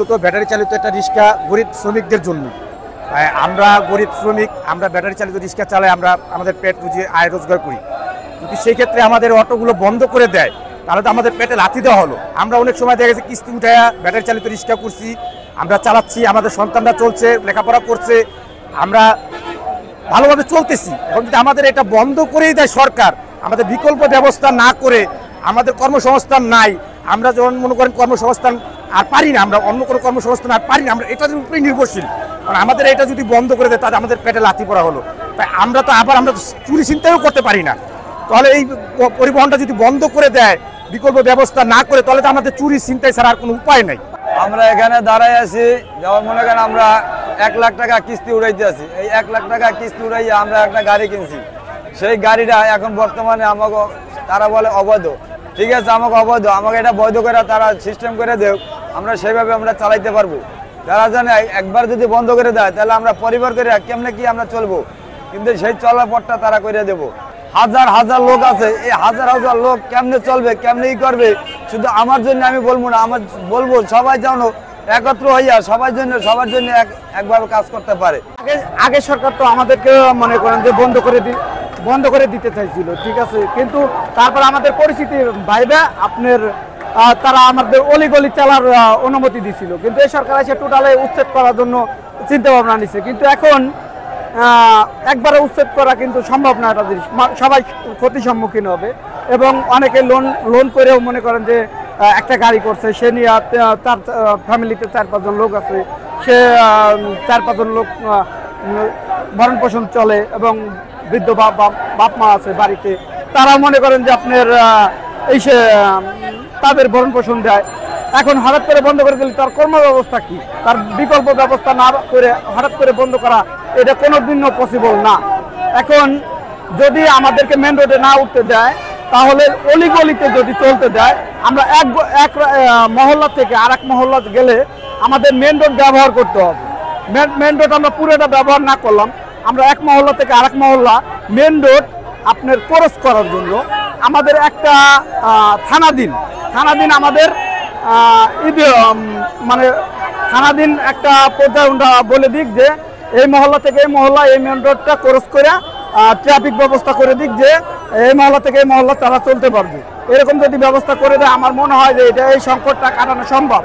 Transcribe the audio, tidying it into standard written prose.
মূলত ব্যাটারি চালিত একটা রিক্সা গরিব শ্রমিকদের জন্য। আমরা গরিব শ্রমিক, আমরা ব্যাটারি চালিত রিক্সা চালাই, আমরা আমাদের পেট রুজিয়ে আয় রোজগার করি। যদি সেই ক্ষেত্রে আমাদের অটোগুলো বন্ধ করে দেয় তাহলে তো আমাদের পেটে লাথি দেওয়া হলো। আমরা অনেক সময় দেখা গেছে কিস্তি উঠায়া ব্যাটারি চালিত রিক্সা করছি, আমরা চালাচ্ছি, আমাদের সন্তানরা চলছে, লেখাপড়া করছে, আমরা ভালোভাবে চলতেছি। এখন যদি আমাদের এটা বন্ধ করেই দেয় সরকার, আমাদের বিকল্প ব্যবস্থা না করে, আমাদের কর্মসংস্থান নাই, আমরা যেমন মনে করেন কর্মসংস্থান আর পারি না, আমরা অন্য কোনো কর্মসংস্থান আর পারি না, আমরা এটার উপরেই নির্ভরশীল। কারণ আমাদের এটা যদি বন্ধ করে দেয় তাহলে আমাদের পেটে লাথি পড়া হলো। তাই আমরা তো আবার আমরা চুরি চিন্তাও করতে পারি না। তাহলে এই পরিবহনটা যদি বন্ধ করে দেয়, বিকল্প ব্যবস্থা না করে, তাহলে তো আমাদের চুরি চিন্তায় ছাড়া আর কোনো উপায় নাই। আমরা এখানে দাঁড়াই আছি, যেমন মনে করেন আমরা 1 লাখ টাকা কিস্তি উড়াইতে আছি। এই 1 লাখ টাকা কিস্তি উড়াইয়া আমরা একটা গাড়ি কিনছি। সেই গাড়িটা এখন বর্তমানে আমাকে তারা বলে অবৈধ। ঠিক আছে, আমাকে অবৈধ, আমাকে এটা বৈধ করে তারা সিস্টেম করে দেও, আমরা সেইভাবে আমরা চালাইতে পারবো। তারা জানে একবার যদি বন্ধ করে দেয় তাহলে আমরা পরিবার করে কেমনে কি আমরা চলবো, কিন্তু সেই চলার পথটা তারা করে দেবো। হাজার হাজার লোক আছে, এই হাজার হাজার লোক কেমনে চলবে, কেমনে ই করবে, শুধু আমার জন্য আমি বলবো না, আমার বলবো সবাই যেন একত্র হইয়া সবার জন্য একভাবে কাজ করতে পারে। আগে সরকার তো আমাদেরকে মনে করেন যে বন্ধ করে দিতে চাইছিল, ঠিক আছে, কিন্তু তারপর আমাদের পরিস্থিতি ভাইবে আপনার তারা আমাদের অলিগলি চালার অনুমতি দিছিল, কিন্তু এই সরকার এসে টোটালে উচ্ছেদ করার জন্য চিন্তা ভাবনা নিচ্ছে। কিন্তু এখন একবারে উচ্ছেদ করা কিন্তু সম্ভব না, এটা জিনিস সবাই ক্ষতির সম্মুখীন হবে। এবং অনেকে লোন করেও মনে করেন যে একটা গাড়ি করছে, সে নিয়ে তার ফ্যামিলিতে 4-5 জন লোক আছে, সে 4-5 জন লোক ভরণ পোষণ চলে, এবং বৃদ্ধ বাপ মা আছে বাড়িতে, তারা মনে করেন যে আপনার সে তাদের ভরণ পোষণ দেয়। এখন হঠাৎ করে বন্ধ করে দিলে তার কর্মব্যবস্থা কি, তার বিকল্প ব্যবস্থা না করে হঠাৎ করে বন্ধ করা এটা কোনোদিনও পসিবল না। এখন যদি আমাদেরকে মেন রোডে না উঠতে দেয়, তাহলে অলিগলিতে যদি চলতে দেয়, আমরা এক মহল্লা থেকে আরেক মহল্লা গেলে আমাদের মেন রোড ব্যবহার করতে হবে। মেন রোড আমরা পুরোটা ব্যবহার না করলাম, আমরা এক মহল্লা থেকে আরেক মহল্লা মেন রোড আপনার ক্রস করার জন্য আমাদের একটা থানাদিন আমাদের মানে থানাদিন একটা পর্যায়ে বলে দিক যে এই মহল্লা থেকে এই মহল্লা এই মেন রোডটা ক্রস করে ট্রাফিক ব্যবস্থা করে দিক যে এই মহল্লা থেকে এই মহল্লা তারা চলতে পারবে। এরকম যদি ব্যবস্থা করে দেয়, আমার মনে হয় যে এটা এই সংকটটা কাটানো সম্ভব।